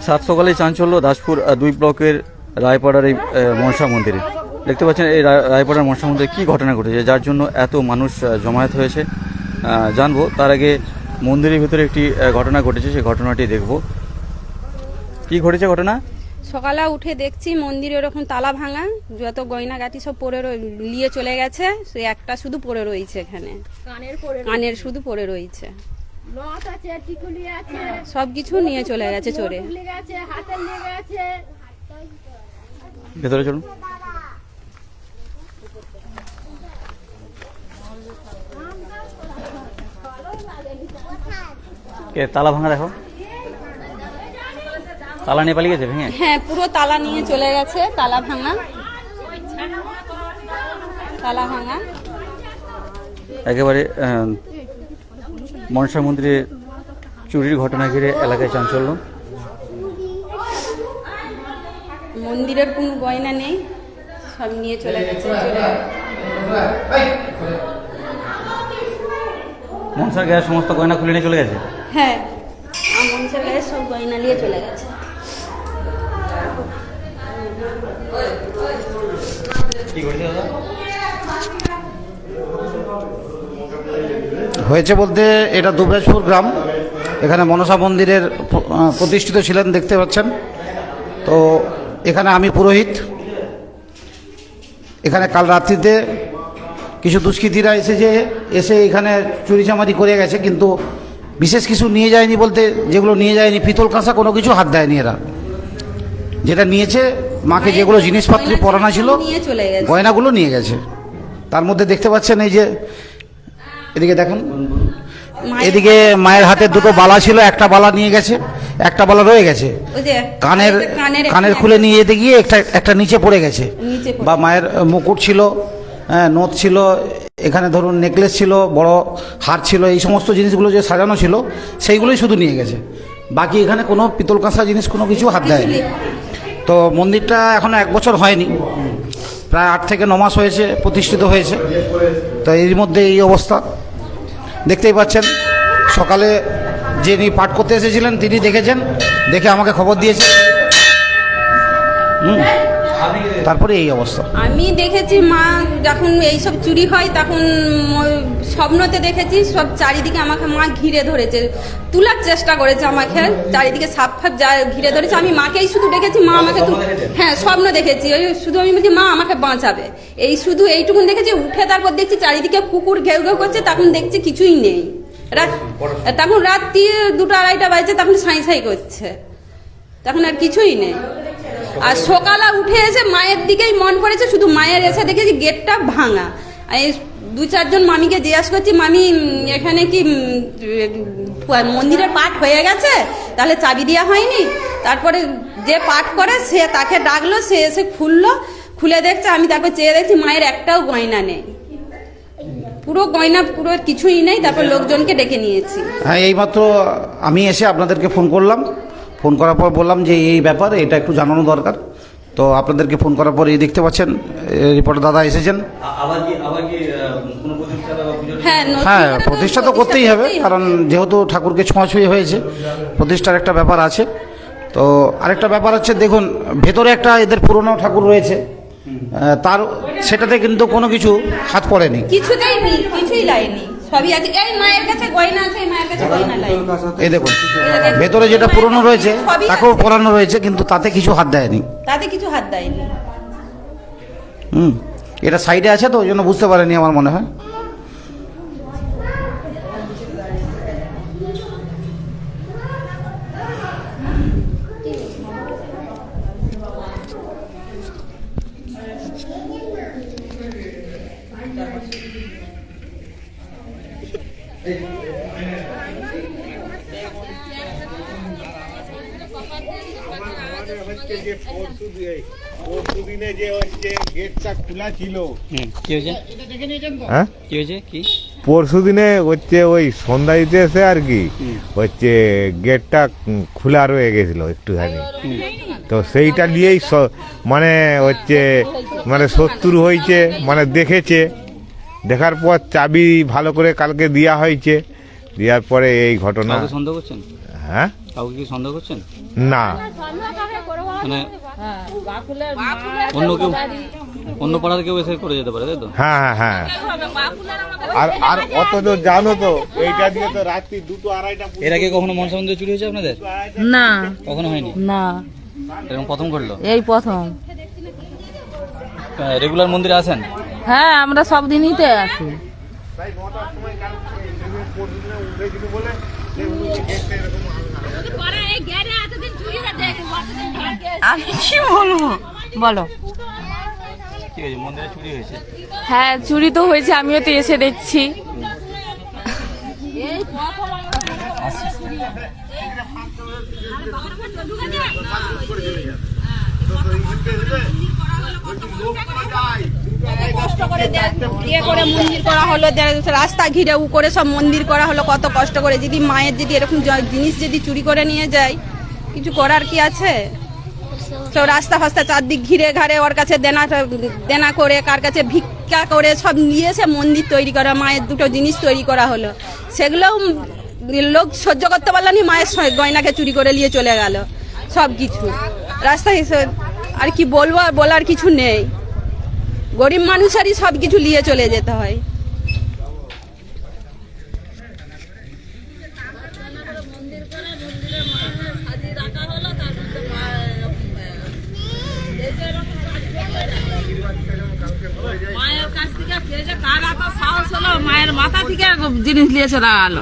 সাত সকালে চাঞ্চল্য দাসপুর 2 ব্লকের রায়পাড়ার এই মনসা মন্দিরে। দেখতে পাচ্ছেন এই রায়পাড়ার মনসা মন্দিরে কী ঘটনা ঘটেছে যার জন্য এত মানুষ জমায়েত হয়েছে জানবো। তার আগে মন্দিরের ভিতরে একটি ঘটনা ঘটেছে, সেই ঘটনাটি দেখব। কি ঘটেছে ঘটনা? সকালে উঠে দেখছি মন্দিরে ওরকম তালা ভাঙা, যত গয়নাগাটি সব পড়ে নিয়ে চলে গেছে, সে একটা শুধু পড়ে রয়েছে এখানে, কানের শুধু পড়ে রয়েছে, সবকিছু নিয়ে চলে গেছে চোরে। ভেতরে চলুন। তালা ভাঙা দেখো, তালা নিয়ে পালিয়ে গেছে ভেঙে? হ্যাঁ, পুরো তালা নিয়ে চলে গেছে, তালা ভাঙা, তালা ভাঙা একেবারে। মনসা মন্দিরে চুরির ঘটনা ঘিরে এলাকায় চাঞ্চল্য। মন্দিরের কোনো গয়না নেই, সব নিয়ে চলে গেছে। মনসার গায়ে সমস্ত গয়না খুলে নিয়ে চলে গেছে। হ্যাঁ, মনসার গায়ে সব গয়না নিয়ে চলে গেছে। হয়েছে বলতে এটা দুবরাজপুর গ্রাম, এখানে মনসা মন্দিরের প্রতিষ্ঠিত ছিলেন দেখতে পাচ্ছেন। তো এখানে আমি পুরোহিত। এখানে কাল রাত্রিতে কিছু দুষ্কৃতীরা এসে এখানে চুরি চামারি করে গেছে, কিন্তু বিশেষ কিছু নিয়ে যায়নি বলতে যেগুলো নিয়ে যায়নি পিতল কাঁসা কোনো কিছু হাত দেয়নি এরা। যেটা নিয়েছে মাকে যেগুলো জিনিসপত্র পরানো ছিল গয়নাগুলো নিয়ে গেছে। তার মধ্যে দেখতে পাচ্ছেন এই যে এদিকে দেখুন, এদিকে মায়ের হাতে দুটো বালা ছিল, একটা বালা নিয়ে গেছে, একটা বালা রয়ে গেছে। কানের খুলে নিয়ে যেতে গিয়ে একটা নিচে পড়ে গেছে। বা মায়ের মুকুট ছিল, নথ ছিল, এখানে ধরুন নেকলেস ছিল, বড় হার ছিল, এই সমস্ত জিনিসগুলো যে সাজানো ছিল সেইগুলোই শুধু নিয়ে গেছে। বাকি এখানে কোনো পিতল কাঁসা জিনিস কোনো কিছু হাত দেয়নি। তো মন্দিরটা এখনো 1 বছর হয়নি, প্রায় 8 থেকে 9 মাস হয়েছে প্রতিষ্ঠিত হয়েছে। তো এর মধ্যে এই অবস্থা দেখতেই পাচ্ছেন। সকালে যিনি পাঠ করতে এসেছিলেন তিনি দেখেছেন, দেখে আমাকে খবর দিয়েছেন। তারপরে এই অবস্থা। আমি দেখেছি মা যখন এইসব চুরি হয় তখন স্বপ্নতে দেখেছি সব চারিদিকে আমাকে মা ঘিরে ধরেছে, তোলার চেষ্টা করেছে আমাকে, চারিদিকে সাপ ফাপ যা ঘিরে ধরেছে। আমি মাকেই শুধু দেখেছি, মা আমাকে, হ্যাঁ স্বপ্ন দেখেছি, ওই শুধু আমি বলছি মা আমাকে বাঁচাবে, এই শুধু এইটুকুন দেখেছি। উঠে তারপর দেখছি চারিদিকে কুকুর ঘেউ ঘেউ করছে, তখন দেখছি কিছুই নেই। তখন রাত্রি 2টা-2:30 বাজছে, তখন সাঁই সাঁই করছে, তখন আর কিছুই নেই। আর সকালে উঠে এসে মায়ের দিকেই মন পড়েছে, শুধু মায়ের এসে দেখেছি গেটটা ভাঙা। এই 2-4 জন মামিকে জিজ্ঞাসা করছি, মামি এখানে কি মন্দিরের পাঠ হয়ে গেছে, তাহলে চাবি দেওয়া হয়নি? তারপরে যে পাঠ করে সে তাকে ডাকলো, সে এসে খুলে দেখছে। আমি তারপর চেয়ে দেখছি মায়ের একটাও গয়না নেই, পুরো গয়না পুরো কিছুই নেই। তারপর লোকজনকে ডেকে নিয়েছি। হ্যাঁ, এইমাত্র আমি এসে আপনাদেরকে ফোন করলাম। ফোন করার পর বললাম যে এই ব্যাপার, এটা একটু জানানো দরকার। তো আপনাদেরকে ফোন করার পর এই দেখতে পাচ্ছেন রিপোর্টার দাদা এসেছেন। হ্যাঁ, প্রতিষ্ঠা তো করতেই হবে, কারণ যেহেতু ঠাকুরকে ছোঁয়াছুঁয়ি হয়েছে, প্রতিষ্ঠার একটা ব্যাপার আছে। তো আরেকটা ব্যাপার হচ্ছে, দেখুন ভেতরে একটা এদের পুরনো ঠাকুর রয়েছে, তার সেটাতে কিন্তু কোনো কিছু হাত পড়েনি, কিছুতেই নেই, কিছুই লাইনি, সবই আছে। এই মায়ের কাছে গয়না আছে, এই মায়ের কাছে গয়না নাই। এই দেখুন ভেতরে যেটা পুরনো রয়েছে তাকেও পরানো রয়েছে, কিন্তু তাতে কিছু হাত দেয়নি, তাতে কিছু হাত দেয়নি। এটা সাইডে আছে তো ওই জন্য বুঝতে পারেনি আমার মনে হয়। পরশুদিনে যে হচ্ছে গেটটা খোলা ছিল, কি হয়েছে? হ্যাঁ কি হয়েছে? কি পরশুদিনে হচ্ছে ওই সন্ধ্যা দিতে এসে আর কি হচ্ছে গেটটা খোলা রয়ে গেছিল একটুখানি। তো সেইটা নিয়েই মানে হচ্ছে মানে শত্রু হয়েছে, মানে দেখেছে, দেখার পর চাবি ভালো করে কালকে দেওয়া হয়েছে, দেওয়ার পরে এই ঘটনা। সন্দেহ করছেন? হ্যাঁ। কাউকে কি সন্দেহ করছেন? না, মানে অন্য কেউ, অন্য পাড়ার কেউ এসে করে যেতে পারে, তাই তো? হ্যাঁ হ্যাঁ হ্যাঁ। আর অত তো জানো তো, এইটা দিয়ে তো রাত্রি 2-2-2:30 এর আগে কখনো মনসা মন্দিরে চুরি হয়েছে আপনাদের? না কখনো হয়নি? না, এরকম প্রথম করলো? এই প্রথম। রেগুলার মন্দিরে আসেন? হ্যাঁ, আমরা সব দিনই তো আসি। আমি কি বলবো, বলো। কি হয়েছে, মন্দিরে চুরি হয়েছে? হ্যাঁ, চুরি তো হয়েছে, আমিও তো এসে দেখছি। কষ্ট করে ইয়ে করে মন্দির করা হলো, রাস্তা ঘিরে করে সব মন্দির করা হলো, কত কষ্ট করে। যদি মায়ের যদি এরকম জিনিস যদি চুরি করে নিয়ে যায়, কিছু করার কি আছে? সব রাস্তা ফাস্তা চারদিক ঘিরে ঘাড়ে ওর কাছে দেনা করে, কার কাছে ভিক্ষা করে সব নিয়ে এসে মন্দির তৈরি করা, মায়ের দুটো জিনিস তৈরি করা হলো। সেগুলোও লোক সহ্য করতে পারলো না, মায়ের গয়নাকে চুরি করে নিয়ে চলে গেল সব কিছু রাস্তায়। আর কি বলবো, আর বলার কিছু নেই। গরিব মানুষেরই সব কিছু নিয়ে চলে যেতে হয়। মায়ের কাছ থেকে কার এত সাহস হলো, মায়ের মাথা থেকে জিনিস নিয়ে চলে গেল।